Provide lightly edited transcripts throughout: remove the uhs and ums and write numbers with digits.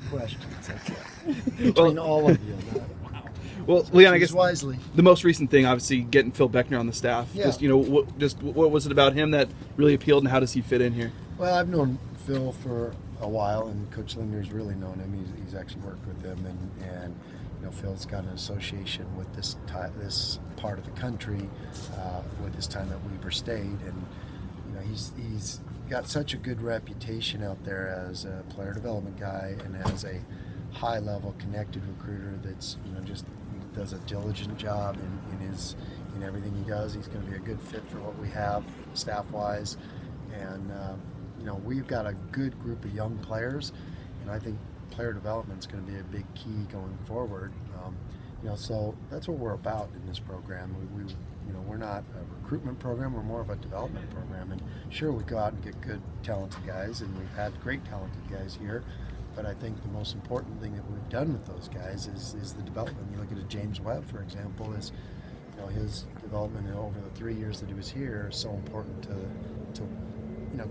questions. That's it. Between all of you. Well, Leon, I guess wisely. The most recent thing, obviously, getting Phil Beckner on the staff. Yeah. What was it about him that really appealed, and how does he fit in here? Well, I've known Phil for a while, and Coach Linder's really known him. He's actually worked with him, and Phil's got an association with this part of the country with his time at Weber State, and he's got such a good reputation out there as a player development guy and as a high-level connected recruiter that's just does a diligent job in everything he does. He's going to be a good fit for what we have staff-wise, and we've got a good group of young players, and I think player development is going to be a big key going forward. So that's what we're about in this program. We're not a recruitment program, we're more of a development program. And sure, we go out and get good, talented guys, and we've had great talented guys here. But I think the most important thing that we've done with those guys is the development. You look at James Webb, for example, his development over the 3 years that he was here is so important to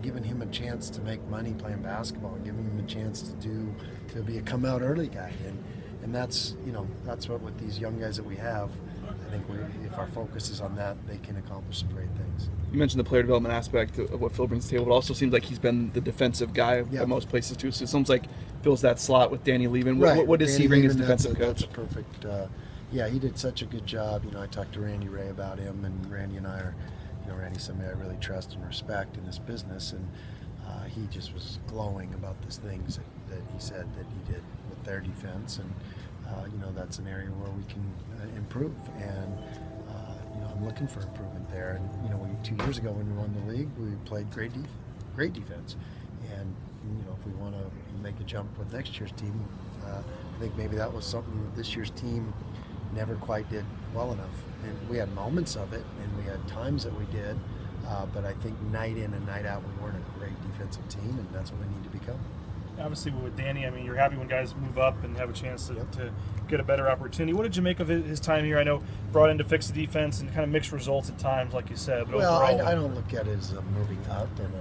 giving him a chance to make money playing basketball and giving him a chance to be a come out early guy. And that's what with these young guys that we have, I think if our focus is on that, they can accomplish some great things. You mentioned the player development aspect of what Phil brings to the table. It also seems like he's been the defensive guy at most places too. So it seems like Phil's that slot with Danny leaving. Right. What does he bring as defensive coach? That's a perfect. He did such a good job. I talked to Randy Ray about him, and Randy and I are, Randy's somebody I really trust and respect in this business, and he just was glowing about the things that he said that he did with their defense, and that's an area where we can improve, and I'm looking for improvement there. And 2 years ago when we won the league, we played great defense, and if we want to make a jump with next year's team, I think maybe that was something this year's team never quite did well enough. And we had moments of it, and we had times that we did, but I think night in and night out we weren't a great defensive team, and that's what we need to become. Obviously with Danny, you're happy when guys move up and have a chance to get a better opportunity. What did you make of his time here? I know brought in to fix the defense and kind of mixed results at times, like you said. But well, overall, I don't look at it as moving up, and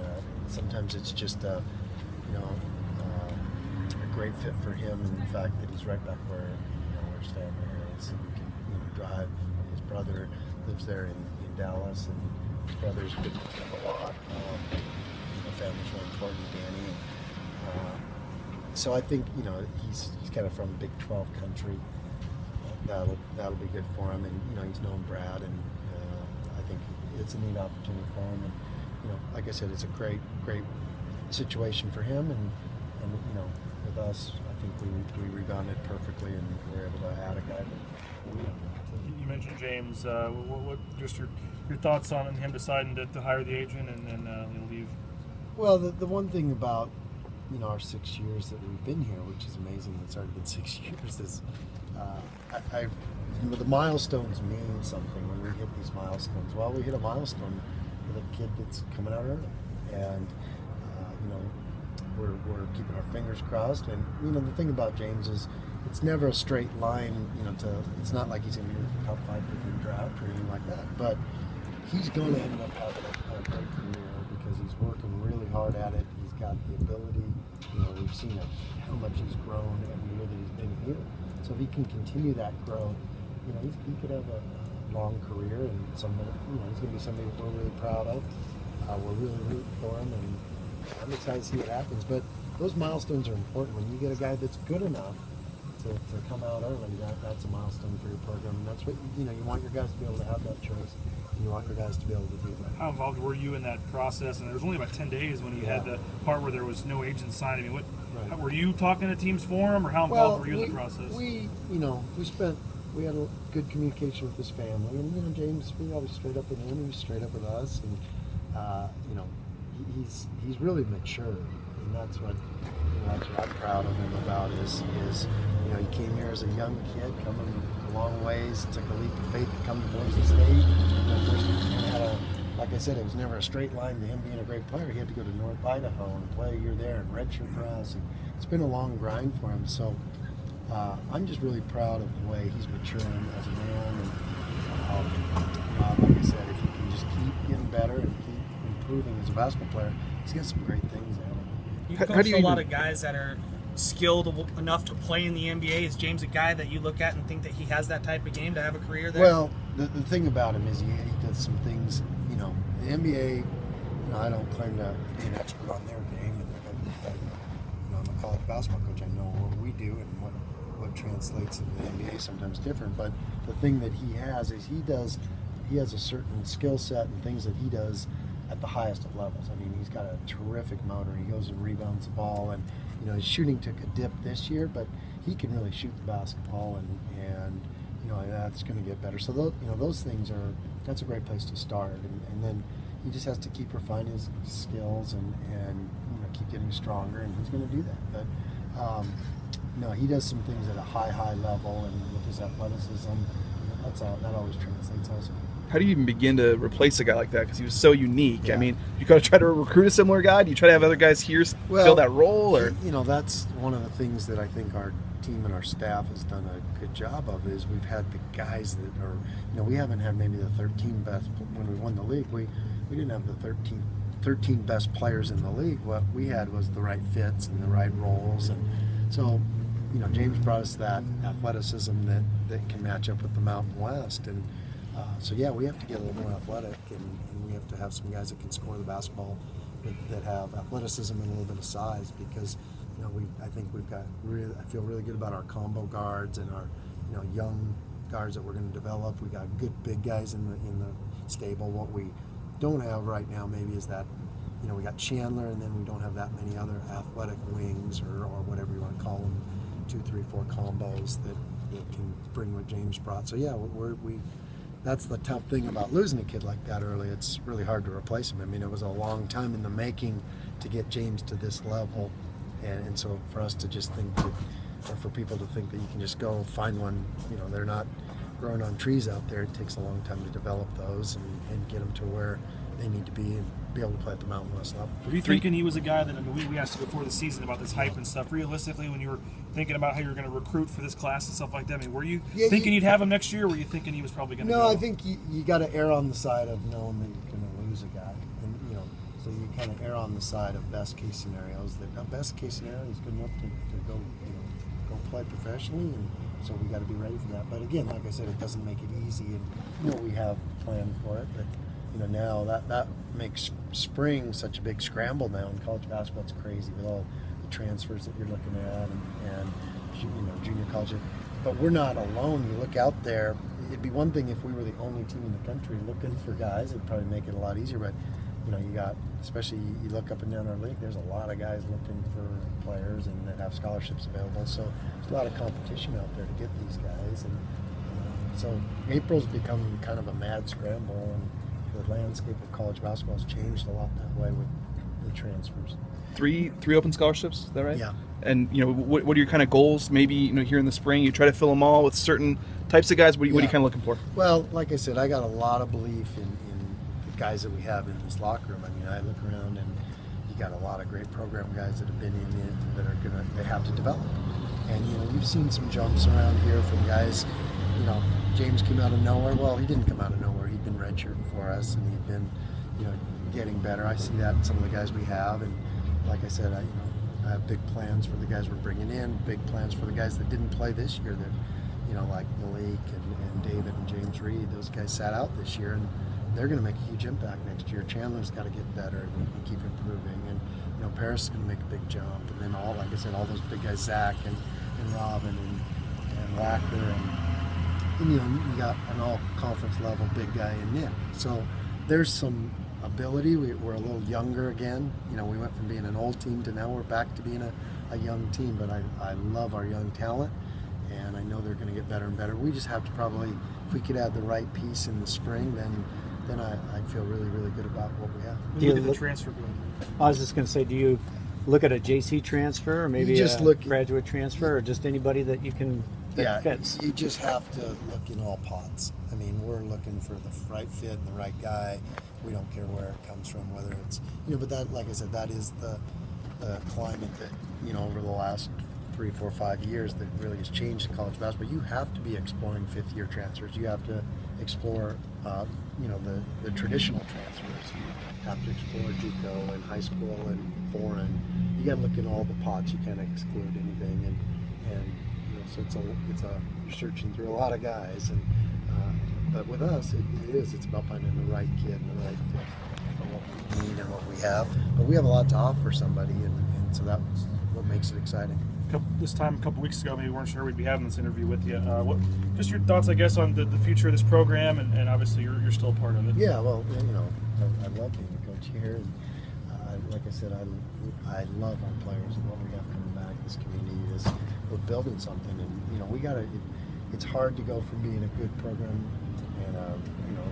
sometimes it's just a great fit for him, and the fact that he's right back where his family is, and he can drive. His brother lives there in Dallas, and his brother's been a lot. Family's really important to Danny. So I think he's kind of from Big 12 country. That'll be good for him, and he's known Brad, and I think it's a neat opportunity for him. And like I said, it's a great situation for him, and with us, I think we rebounded perfectly, and we were able to add a guy. You mentioned James. What just your thoughts on him deciding to hire the agent and leave? Well, the one thing about our 6 years that we've been here, which is amazing, it's already been 6 years, is the milestones mean something when we hit these milestones. Well, we hit a milestone with a kid that's coming out early, and we're keeping our fingers crossed. And the thing about James is it's never a straight line. It's not like he's going to be the top 5 pick in the draft or anything like that, but he's going to end up having a great career because he's working really hard at it. He's got the ability. We've seen how much he's grown every year that he's been here. So if he can continue that growth, he could have a long career, and he's going to be somebody that we're really proud of. We're really rooting for him, and I'm excited to see what happens. But those milestones are important. When you get a guy that's good enough to come out early, that's a milestone for your program, and that's what you want your guys to be able to have that choice. You want your guys to be able to do that. How involved were you in that process? And there was only about 10 days when you had the part where there was no agent signed. Were you talking to teams for him, or how involved were you in the process? We had a good communication with his family, and James, we always straight up with him, he was straight up with us, and he's really mature, and that's what I'm proud of him about is he came here as a young kid, coming a long ways, took a leap of faith to come to Boise State. Like I said, it was never a straight line to him being a great player. He had to go to North Idaho and play a year there and redshirt for us. And it's been a long grind for him. So I'm just really proud of the way he's maturing as a man. And like I said, if he can just keep getting better and keep improving as a basketball player, he's got some great things in him. You coach a lot of guys that are skilled enough to play in the NBA? Is James a guy that you look at and think that he has that type of game to have a career there? Well, the thing about him is he does some things, the NBA, I don't claim to be an expert on their game. I'm a college basketball coach. I know what we do and what translates into the NBA sometimes different. But the thing that he has is he has a certain skill set and things that he does at the highest of levels. I mean, he's got a terrific motor. He goes and rebounds the ball, and his shooting took a dip this year, but he can really shoot the basketball, and that's going to get better. So those things that's a great place to start, and then he just has to keep refining his skills and keep getting stronger, and he's going to do that. But he does some things at a high level, and with his athleticism, that always translates also. How do you even begin to replace a guy like that? Because he was so unique. Yeah. I mean, you got to try to recruit a similar guy. Do you try to have other guys here fill that role? Or that's one of the things that I think our team and our staff has done a good job of. Is we've had the guys that are, we haven't had maybe the 13 best when we won the league. We didn't have the 13 best players in the league. What we had was the right fits and the right roles, and so James brought us that athleticism that can match up with the Mountain West, and so we have to get a little more athletic, and we have to have some guys that can score the basketball that have athleticism and a little bit of size, because I think we've got I feel really good about our combo guards and our young guards that we're going to develop. We got good big guys in the stable. What we don't have right now maybe is that we got Chandler, and then we don't have that many other athletic wings or whatever you want to call them, 2, 3, 4 combos that can bring what James brought. So we that's the tough thing about losing a kid like that early. It's really hard to replace him. I mean, it was a long time in the making to get James to this level, and so for us to just think or for people to think that you can just go find one, they're not growing on trees out there. It takes a long time to develop those and get them to where they need to be and be able to play at the Mountain West level. Were you thinking he was a guy that, we asked you before the season about this hype and stuff, realistically, when you were thinking about how you were going to recruit for this class and stuff like that? I mean, were you thinking you'd have him next year, or were you thinking he was probably going to go? No, I think you got to err on the side of knowing that you're going to lose a guy. And, so you kind of err on the side of best case scenarios. That best case scenario is good enough to go, go play professionally, and so we got to be ready for that. But again, like I said, it doesn't make it easy, and we have planned for it. But now that makes spring such a big scramble now in college basketball. It's crazy with all the transfers that you're looking at and junior college. But we're not alone. You look out there, it'd be one thing if we were the only team in the country looking for guys. It'd probably make it a lot easier. But you got, especially you look up and down our league, there's a lot of guys looking for players and that have scholarships available. So there's a lot of competition out there to get these guys. And so April's become kind of a mad scramble, and the landscape of college basketball has changed a lot that way with the transfers. Three open scholarships, is that right? Yeah. And what are your kind of goals? Maybe here in the spring, you try to fill them all with certain types of guys. What are you kind of looking for? Well, like I said, I got a lot of belief in the guys that we have in this locker room. I mean, I look around and you got a lot of great program guys that have been in it that they have to develop. And you've seen some jumps around here from guys. James came out of nowhere. Well, he didn't come out of nowhere. He'd been redshirting for us, and he'd been, getting better. I see that in some of the guys we have, and like I said, I have big plans for the guys we're bringing in. Big plans for the guys that didn't play this year. That, like Malik and David and James Reed. Those guys sat out this year, and they're going to make a huge impact next year. Chandler's got to get better and keep improving, and Paris is going to make a big jump. And then all those big guys, Zach and Robin and Lacker and you got an all-conference level big guy in Nick. So there's some ability. We're a little younger again. We went from being an old team to now we're back to being a young team. But I love our young talent, and I know they're going to get better and better. We just have to probably, if we could add the right piece in the spring, then I'd feel really, really good about what we have. Look at the transfer boom. I was just going to say, do you look at a JC transfer, or maybe graduate transfer, or just anybody that you can fits? You just have to look in all pots. I mean, we're looking for the right fit and the right guy. We don't care where it comes from, whether it's but that, like I said, that is the climate that over the last 3, 4, 5 years that really has changed college basketball. You have to be exploring fifth-year transfers. You have to explore the traditional transfers. You have to explore JUCO and high school and foreign. You got to look in all the pots. You can't exclude anything, and so you're searching through a lot of guys, and but with us, it's about finding the right kid and the right fit for what we need and what we have. But we have a lot to offer somebody, and so that's what makes it exciting. This time a couple weeks ago, maybe we weren't sure we'd be having this interview with you. Just your thoughts, I guess, on the future of this program, and obviously you're still a part of it. Yeah, well, I love being a coach here, and like I said, I love our players and what we have coming back. This community we're building something, and it's hard to go from being a good program and a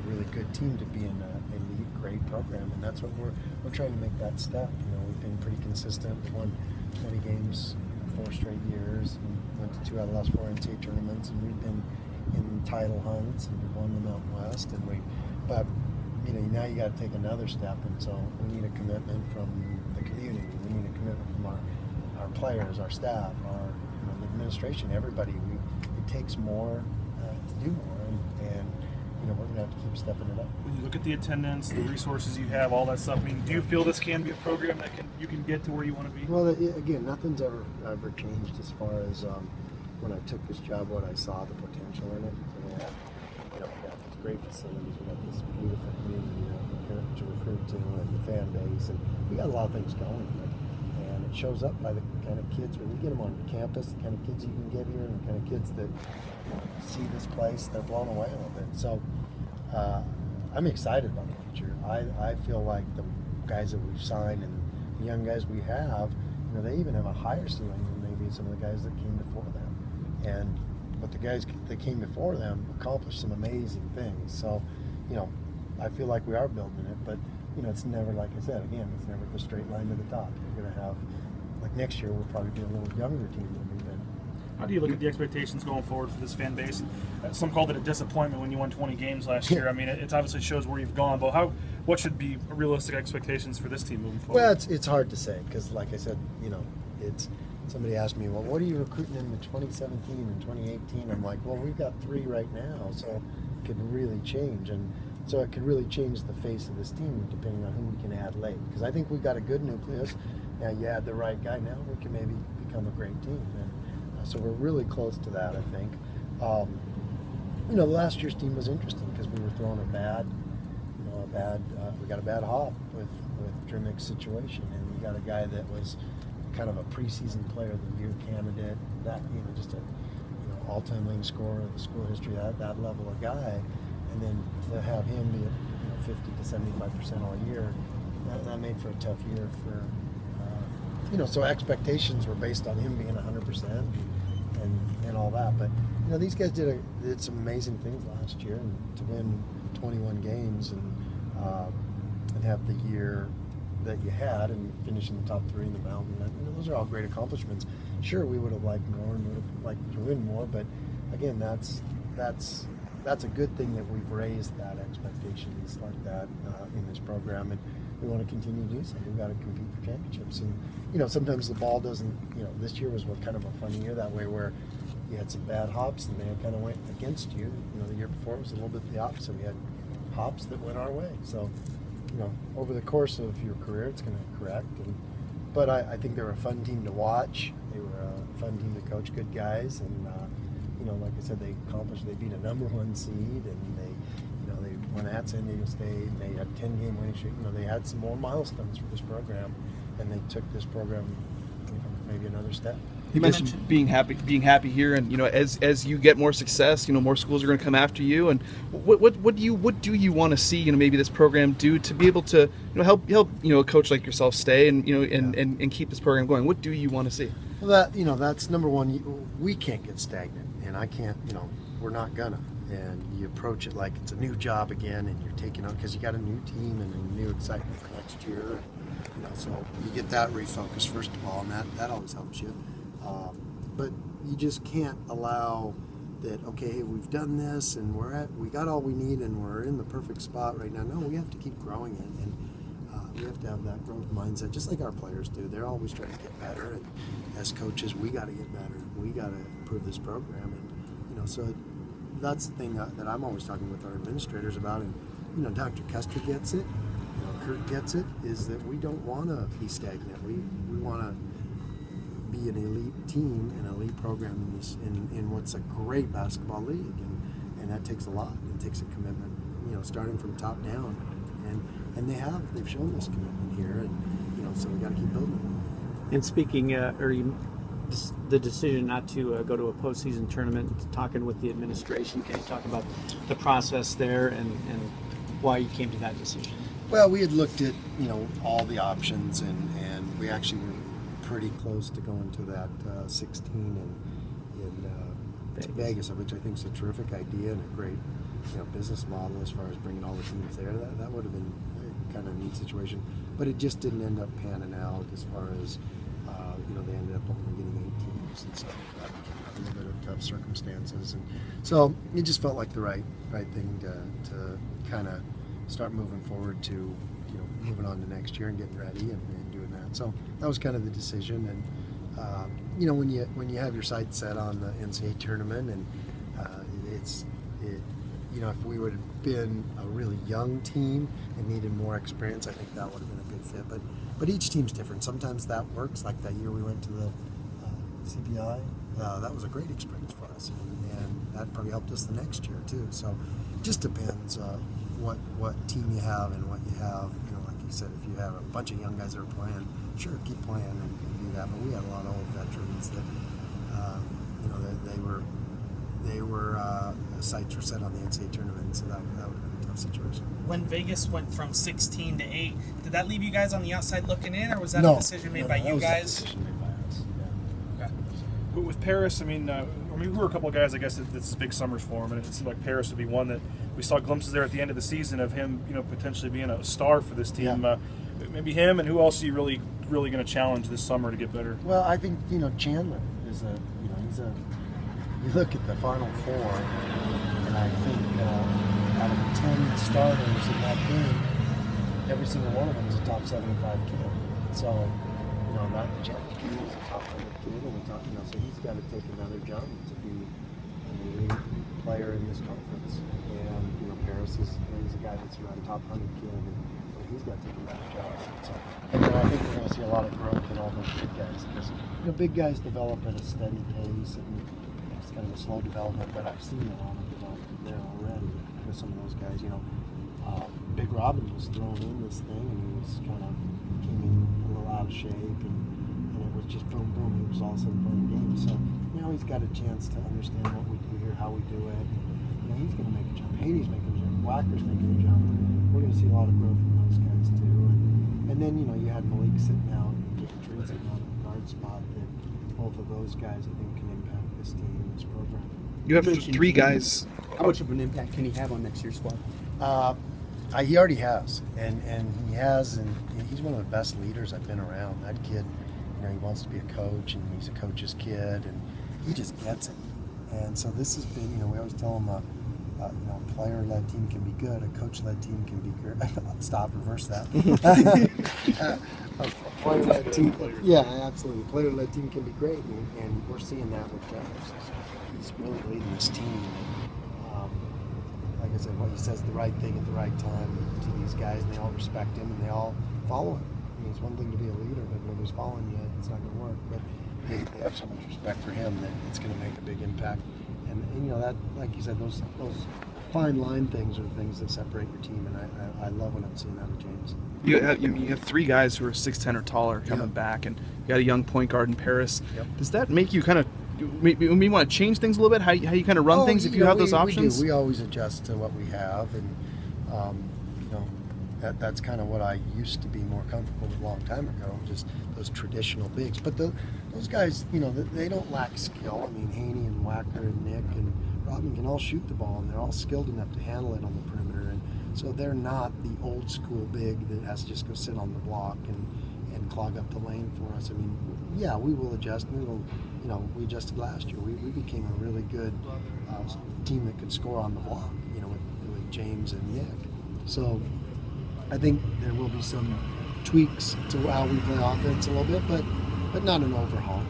really good team to being an elite, great program, and that's what we're trying to make that step. We've been pretty consistent. We won 20 games 4 straight years, and went to 2 out of the last 4 NCAA tournaments, and we've been in title hunts, and we've won the Mountain West, but now you got to take another step, and so we need a commitment from the community. We need a commitment from our players, our staff, our the administration, everybody. It takes more to do more, and we're going to have to keep stepping it up. When you look at the attendance, the resources you have, all that stuff, do you feel this can be a program that you can get to where you want to be? Well, again, nothing's ever changed as far as when I took this job, what I saw the potential in it. We got these great facilities, we got this beautiful community to recruit to, and the fan base, and we got a lot of things going. And it shows up by the kind of kids, when you get them on campus, the kind of kids you can get here, and the kind of kids that see this place, they're blown away a little bit. So I'm excited about the future. I feel like the guys that we've signed and the young guys we have, they even have a higher ceiling than maybe some of the guys that came before them. But the guys that came before them accomplished some amazing things. So, I feel like we are building it, but it's never, like I said, again, it's never the straight line to the top. You're going to have, like next year, we'll probably be a little younger team than we've been. How do you look at the expectations going forward for this fan base? Some called it a disappointment when you won 20 games last year. I mean, it obviously shows where you've gone, but what should be realistic expectations for this team moving forward? Well, it's hard to say because, like I said, it's somebody asked me, well, what are you recruiting in 2017 and 2018? I'm like, well, we've got 3 right now, so it could really change, and so it could really change the face of this team depending on who we can add late. Because I think we've got a good nucleus. Now you add the right guy, now we can maybe become a great team. And so we're really close to that, I think. Last year's team was interesting because we were throwing we got a bad hop with Drimick's situation, and we got a guy that was kind of a preseason player of the year candidate, that just a all-time leading scorer of the school history, that level of guy, and then to have him be at 50 to 75% all year, that made for a tough year for so expectations were based on him being 100% and all that, but these guys did some amazing things last year, and to win 21 games and have the year that you had and finish in the top 3 in the mountain. Those are all great accomplishments. Sure, we would have liked more and would have liked to win more, but again, that's a good thing that we've raised that expectations like that in this program, and we want to continue to do so. We've got to compete for championships, and sometimes the ball doesn't. This year was kind of a funny year that way, where you had some bad hops and they kind of went against you. The year before was a little bit the opposite. We had hops that went our way. So, over the course of your career, it's going to correct. But I think they were a fun team to watch. They were a fun team to coach, good guys, and like I said, they beat a #1 seed, and they went at San Diego State. And they had 10-game winning streak. They had some more milestones for this program, and they took this program maybe another step. You mentioned being happy here, and as you get more success, more schools are going to come after you. And what do you want to see maybe this program do to be able to help a coach like yourself stay and keep this program going? What do you want to see? Well, that's number one. We can't get stagnant, and I can't. We're not gonna. And you approach it like it's a new job again, and you're taking on because you got a new team and a new excitement for next year. So you get that refocused first of all, and that always helps you. But you just can't allow that. Okay, we've done this, and we got all we need, and we're in the perfect spot right now. No, we have to keep growing it, and we have to have that growth mindset, just like our players do. They're always trying to get better, and as coaches, we got to get better. We got to improve this program, and so that's the thing that I'm always talking with our administrators about, and Dr. Custer gets it, Kurt gets it, is that we don't want to be stagnant. We want to be an elite team, an elite program in what's a great basketball league, and that takes a lot. It takes a commitment, starting from top down, and they've shown this commitment here, and so we got to keep building. And speaking, the decision not to go to a postseason tournament, talking with the administration, can you talk about the process there and why you came to that decision? Well, we had looked at all the options, and we actually were pretty close to going to that 16 in Vegas, which I think is a terrific idea and a great business model as far as bringing all the teams there. That would have been a kind of neat situation, but it just didn't end up panning out as far as they ended up only getting 8 teams, and so that became a little bit of tough circumstances, and so it just felt like the right thing to kind of start moving forward to moving on to next year and getting ready and doing that. So that was kind of the decision, and when you have your sights set on the NCAA tournament, and if we would have been a really young team and needed more experience, I think that would have been a good fit. But each team's different. Sometimes that works. Like that year we went to the CPI, that was a great experience for us, and that probably helped us the next year too. So it just depends what team you have and what you have. Like you said, if you have a bunch of young guys that are playing, sure, keep playing and do that. But we had a lot of old veterans that they were sights were set on the NCAA tournament, so that would have been a tough situation. When Vegas went from 16 to 8, did that leave you guys on the outside looking in, or was that a decision made by you guys? A decision made by us. Yeah. Okay. But with Paris, we were a couple of guys, I guess, that's big summers for him, and it seemed like Paris would be one that we saw glimpses there at the end of the season of him, potentially being a star for this team. Yeah. Maybe him, and who else are you really going to challenge this summer to get better? Well, I think Chandler is you look at the Final Four, and I think out of the 10 starters in that game, every single one of them is a top 75 kid. So, that Chandler is a top 100 kid, and so he's got to take another jump to be an elite player in this conference. And Paris is a guy that's around top 100 kid, and he's got to take another jump. So, I think we're going to see a lot of growth in all those big guys, because big guys develop at a steady pace, and it's kind of a slow development, but I've seen a lot of development there already with some of those guys. Big Robin was thrown in this thing, and he was kind of came in a little out of shape, and it was just boom, boom. He was all of a sudden playing games. So now he's got a chance to understand what we do here, how we do it. He's going to make a jump. Haney's making a jump. Wacker's making a jump. We're going to see a lot of growth from those guys too. And then you had Malik sitting out, and Tree sitting out in the guard spot. That both of those guys I think can impact this team and this program. You have 3 guys. How much of an impact can he have on next year's squad? He already has, and he has, and he's one of the best leaders I've been around. That kid, he wants to be a coach, and he's a coach's kid, and he just gets it. And so this has been, we always tell him, a player-led team can be good, a coach-led team can be great. Stop, reverse that. A player-led team, yeah, absolutely. A player-led team can be great, and we're seeing that with Travis. He's really leading this team. Like I said, he says the right thing at the right time to these guys, and they all respect him, and they all follow him. It's one thing to be a leader, but when nobody's following you, it's not going to work. But they have so much respect for him that it's going to make a big impact. And that, like you said, those fine line things are the things that separate your team, and I love when I'm seeing that with James. You have 3 guys who are 6'10" or taller coming back, and you got a young point guard in Paris. Yep. Does that make you kind of we want to change things a little bit? How you kind of run things if you have those options? We always adjust to what we have, and that's kind of what I used to be more comfortable with a long time ago, just those traditional bigs. But those guys, they don't lack skill. Haney and Wacker and Nick and Robin can all shoot the ball, and they're all skilled enough to handle it on the perimeter. And so they're not the old school big that has to just go sit on the block and clog up the lane for us. We will adjust. We adjusted last year. We became a really good team that could score on the block, with James and Nick. So I think there will be some tweaks to how we play offense a little bit, but not an overhaul.